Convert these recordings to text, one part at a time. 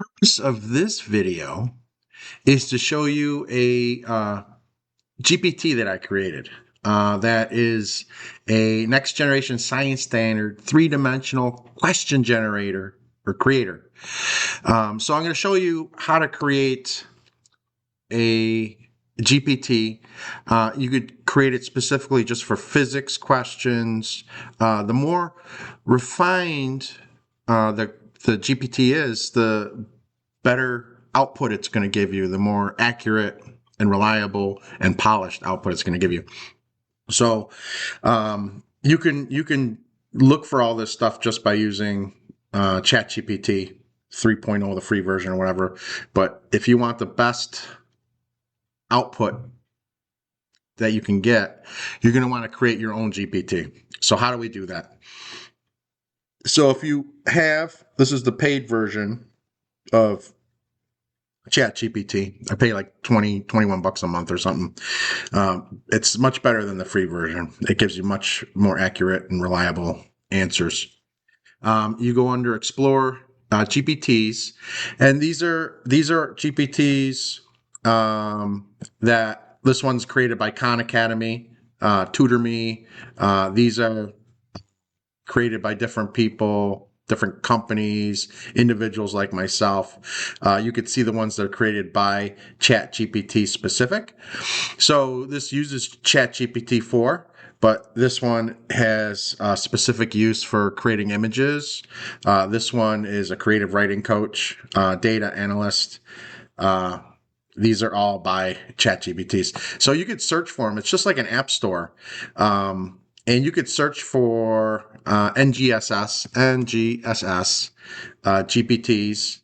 Purpose of this video is to show you a GPT that I created. That is a next generation science standard three-dimensional question generator or creator. So I'm going to show you how to create a GPT. You could create it specifically just for physics questions. The more refined the GPT is, the better output it's going to give you, the more accurate and reliable and polished output it's going to give you. So you can look for all this stuff just by using ChatGPT 3.0, the free version or whatever. But if you want the best output that you can get, you're going to want to create your own GPT. So how do we do that? So if you have, this is the paid version of ChatGPT. I pay like 21 bucks a month or something. It's much better than the free version. It gives you much more accurate and reliable answers. You go under Explore GPTs, and these are GPTs that this one's created by Khan Academy, TutorMe. These are created by different people, different companies, individuals like myself. You could see the ones that are created by ChatGPT specific. So this uses ChatGPT 4, but this one has specific use for creating images. This one is a creative writing coach, data analyst. These are all by ChatGPTs. So you could search for them. It's just like an app store. And you could search for NGSS GPTs,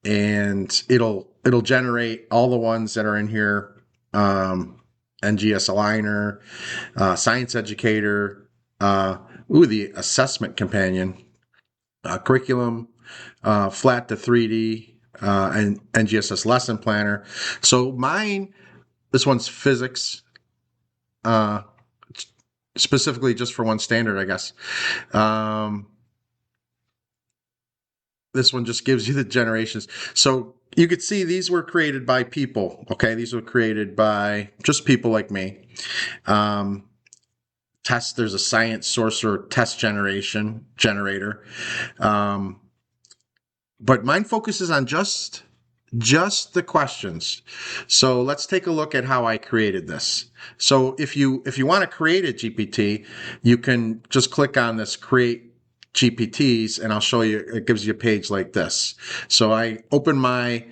and it'll generate all the ones that are in here. NGS Aligner, Science Educator, the Assessment Companion, Curriculum, Flat to 3D, and NGSS Lesson Planner. So mine, this one's physics. Specifically just for one standard, I guess. This one just gives you the generations. So you could see these were created by people. Okay, these were created by just people like me. There's a science sorcerer test generator. But mine focuses on just the questions. So let's take a look at how I created this. So if you want to create a GPT, you can just click on this create GPTs, and I'll show you. It gives you a page like this. So I open my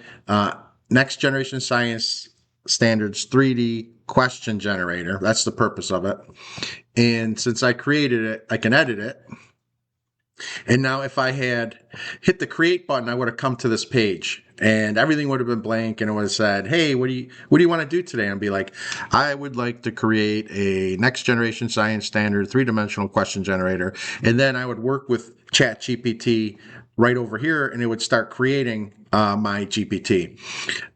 next generation science standards 3D question generator. That's the purpose of it. And since I created it, I can edit it. And now if I had hit the create button, I would have come to this page and everything would have been blank, and it would have said, hey, what do you want to do today? And I'd be like, I would like to create a next generation science standard three-dimensional question generator. And then I would work with ChatGPT right over here, and it would start creating my GPT.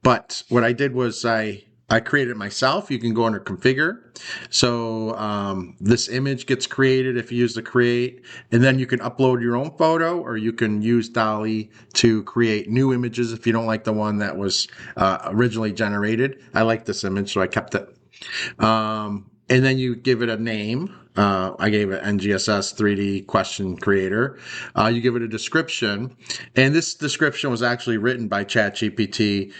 But what I did was I created it myself. You can go under configure. So this image gets created if you use the create, and then you can upload your own photo, or you can use DALL-E to create new images if you don't like the one that was originally generated. I like this image, so I kept it. And then you give it a name. I gave it NGSS 3D question creator. You give it a description, and this description was actually written by ChatGPT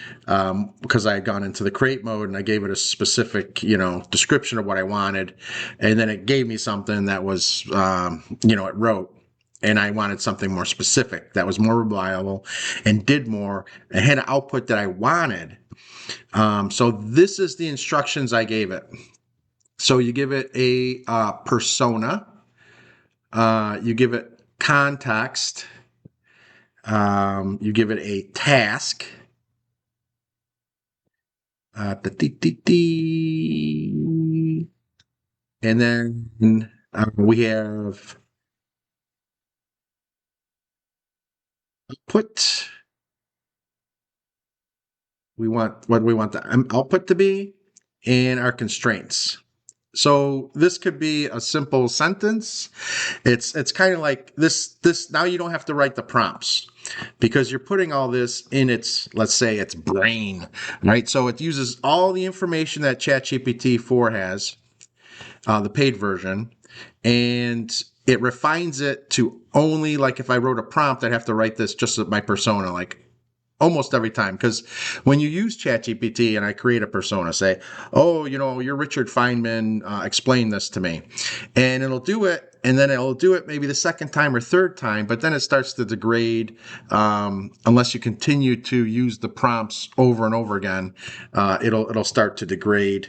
because I had gone into the create mode and I gave it a specific, description of what I wanted, and then it gave me something that was, it wrote. And I wanted something more specific that was more reliable and did more and had an output that I wanted. So this is the instructions I gave it. So you give it a persona, you give it context, you give it a task, and then we have output. We want what we want the output to be, and our constraints. So this could be a simple sentence. It's kind of like this now you don't have to write the prompts because you're putting all this in its, let's say, its brain, right? So it uses all the information that ChatGPT 4 has, the paid version, and it refines it to only, like, if I wrote a prompt, I'd have to write this just at my persona, like almost every time. Because when you use ChatGPT and I create a persona, say, oh, you're Richard Feynman, explain this to me. And it'll do it. And then it'll do it maybe the second time or third time, but then it starts to degrade unless you continue to use the prompts over and over again. It'll start to degrade.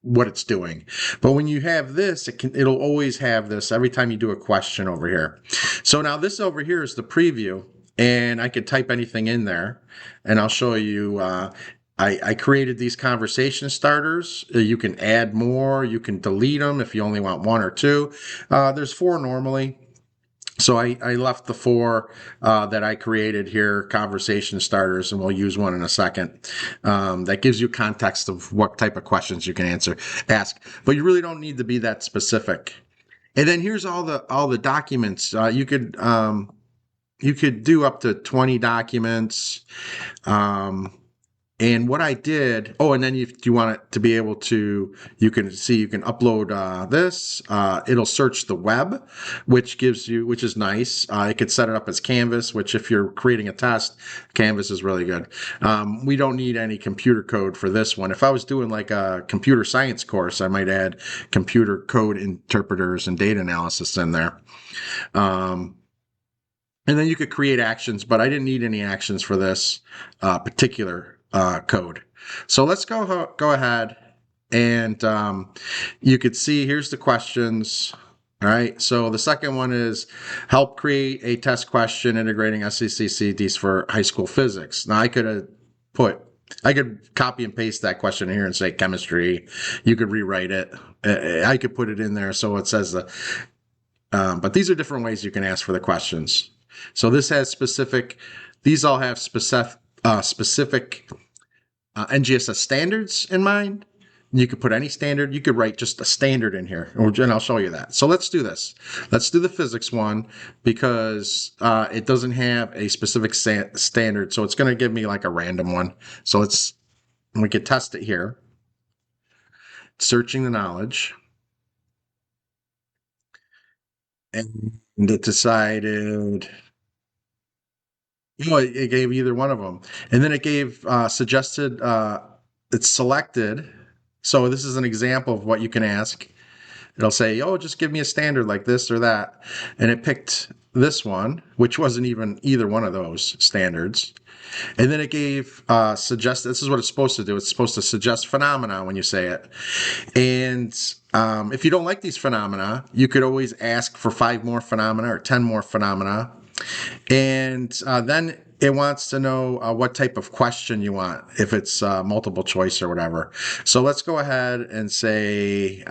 What it's doing. But when you have this, it'll always have this every time you do a question over here. So now this over here is the preview, and I could type anything in there, and I'll show you. I created these conversation starters. You can add more. You can delete them if you only want one or two. There's four normally. So I left the four that I created here, conversation starters, and we'll use one in a second. That gives you context of what type of questions you can ask, but you really don't need to be that specific. And then here's all the documents. You could do up to 20 documents. And what I did, and then if you want it to be able to, you can upload this. It'll search the web, which is nice. It could set it up as Canvas, which if you're creating a test, Canvas is really good. We don't need any computer code for this one. If I was doing like a computer science course, I might add computer code interpreters and data analysis in there. And then you could create actions, but I didn't need any actions for this particular code. So let's go ahead and you could see here's the questions. All right. So the second one is help create a test question integrating SCCDs for high school physics. Now I could copy and paste that question here and say chemistry. You could rewrite it. I could put it in there so it says but these are different ways you can ask for the questions. So this has these all have specific NGSS standards in mind. You could put any standard. You could write just a standard in here, and I'll show you that. So let's do this. Let's do the physics one because it doesn't have a specific standard. So it's going to give me like a random one. So we could test it here. Searching the knowledge. And it decided, it gave either one of them. And then it gave suggested, it's selected. So this is an example of what you can ask. It'll say, just give me a standard like this or that. And it picked this one, which wasn't even either one of those standards. And then it gave this is what it's supposed to do. It's supposed to suggest phenomena when you say it. And if you don't like these phenomena, you could always ask for 5 more phenomena or 10 more phenomena. And then it wants to know what type of question you want, if it's multiple choice or whatever. So let's go ahead and say,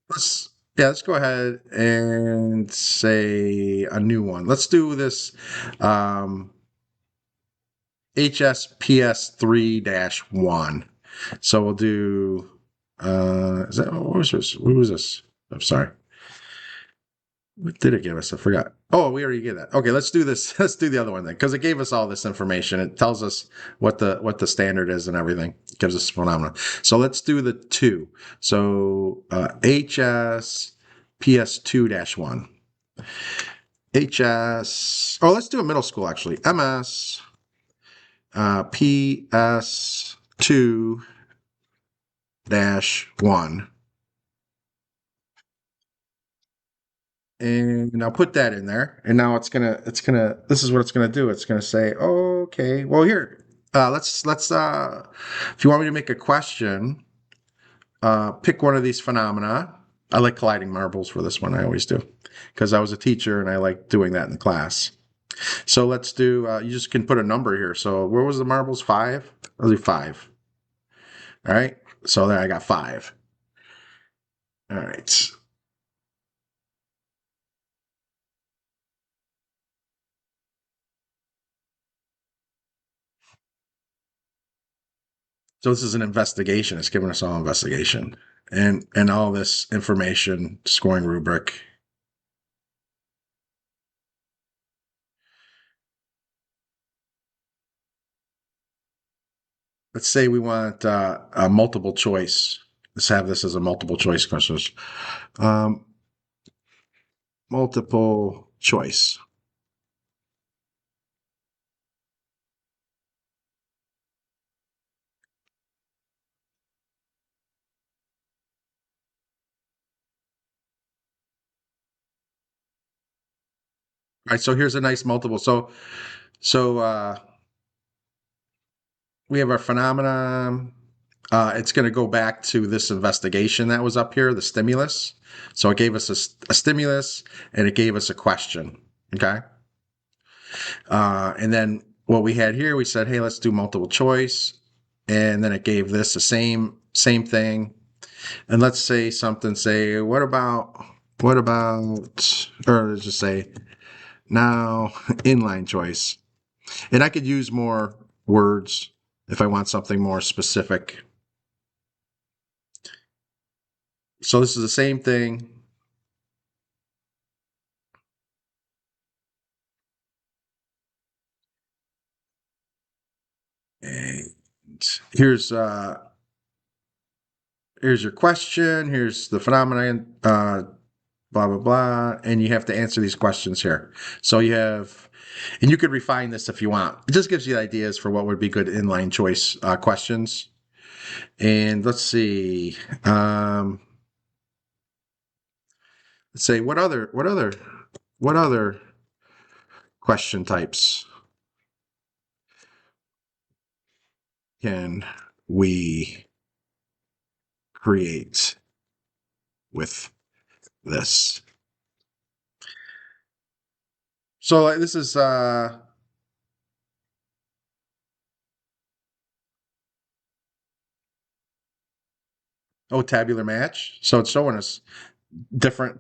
let's go ahead and say a new one. Let's do this HSPS 3-1. So we'll do, what was this? What was this? I'm sorry. What did it give us? I forgot. Oh, we already gave that. Okay, let's do this. Let's do the other one then, because it gave us all this information. It tells us what the standard is and everything. It gives us phenomena. So let's do the 2. So HS PS2-1. HS. Oh, let's do a middle school actually. MS PS2-1. And I'll put that in there. And now this is what it's gonna do. It's gonna say, okay, well here, let's if you want me to make a question, pick one of these phenomena. I like colliding marbles for this one. I always do, because I was a teacher and I like doing that in the class. So let's do, you just can put a number here. So where was the marbles? 5? I'll do 5. All right. So there I got 5. All right. So this is an investigation. It's giving us all investigation and all this information scoring rubric. Let's say we want a multiple choice. Let's have this as a multiple choice question. Um, multiple choice. All right, so here's a nice multiple. So we have our phenomenon. It's going to go back to this investigation that was up here, the stimulus. So it gave us a stimulus and it gave us a question. Okay. And then what we had here, we said, hey, let's do multiple choice. And then it gave this the same thing. And let's say something, say, what about, or let's just say, now inline choice. And I could use more words if I want something more specific. So this is the same thing. And here's your question. Here's the phenomenon. Blah blah blah, and you have to answer these questions here. So you have, and you could refine this if you want. It just gives you ideas for what would be good inline choice questions. And let's see. Let's say what other question types can we create with this? So like, this is tabular match. So it's showing us different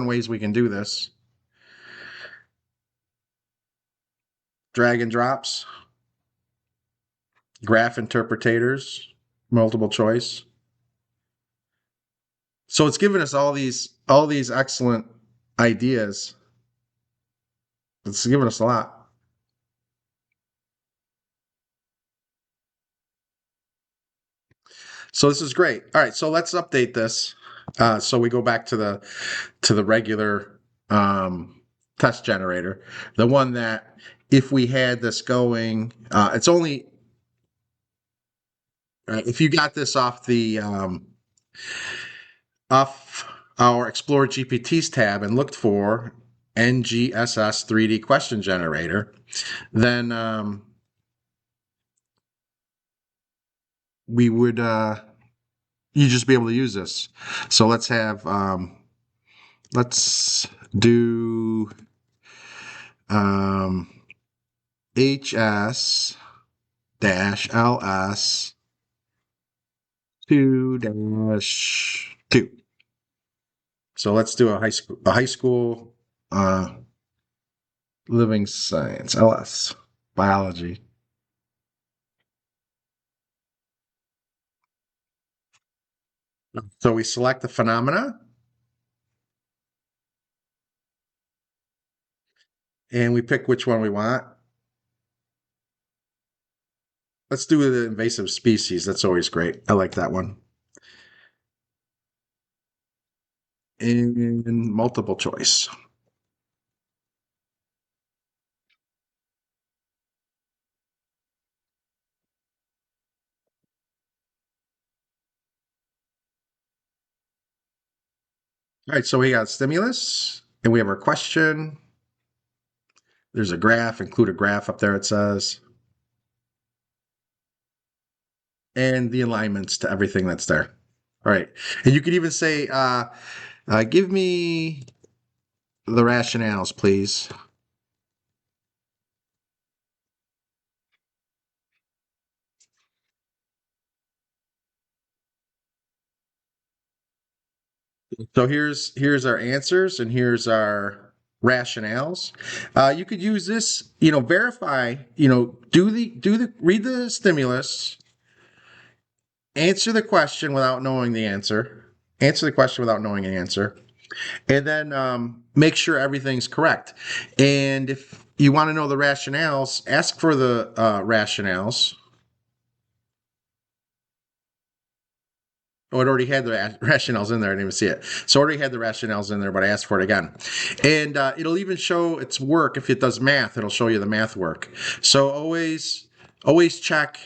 ways we can do this. Drag and drops, graph interpreters, multiple choice. So it's given us all these excellent ideas. It's given us a lot. So this is great. All right, so let's update this. So we go back to the regular test generator, the one that if we had this going, it's only if you got this off our Explore GPTs tab and looked for NGSS 3D question generator, then we would you just be able to use this. So let's do HS dash LS 2-2. So let's do a high school living science LS biology. So we select the phenomena and we pick which one we want. Let's do the invasive species. That's always great. I like that one. In multiple choice. All right, so we got stimulus and we have our question. There's a graph, include a graph up there, it says. And the alignments to everything that's there. All right. And you could even say, give me the rationales, please. So here's our answers and here's our rationales. You could use this, verify, read the stimulus, answer the question without knowing the answer. Answer the question without knowing an answer. And then make sure everything's correct. And if you want to know the rationales, ask for the rationales. Oh, it already had the rationales in there. I didn't even see it. So it already had the rationales in there, but I asked for it again. And it'll even show its work. If it does math, it'll show you the math work. So always check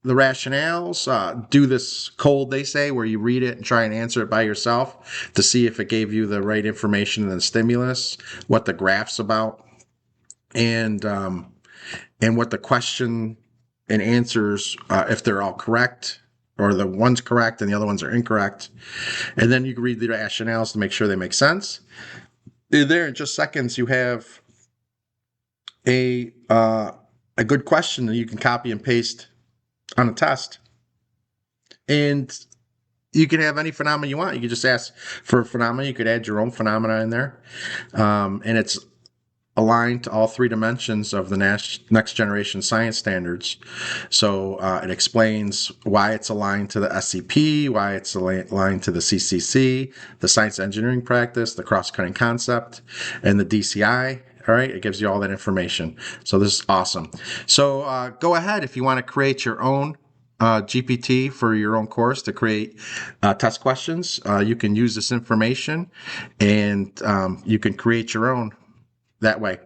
the rationales. Do this cold, they say, where you read it and try and answer it by yourself to see if it gave you the right information and the stimulus, what the graph's about, and what the question and answers, if they're all correct, or the one's correct and the other ones are incorrect. And then you can read the rationales to make sure they make sense. There in just seconds, you have a good question that you can copy and paste on a test. And you can have any phenomena you want. You could just ask for a phenomena. You could add your own phenomena in there. And it's aligned to all three dimensions of the next generation science standards. So it explains why it's aligned to the SCP, why it's aligned to the CCC, the science engineering practice, the cross-cutting concept, and the DCI. All right, it gives you all that information. So this is awesome. So go ahead if you want to create your own GPT for your own course to create test questions. You can use this information and you can create your own that way.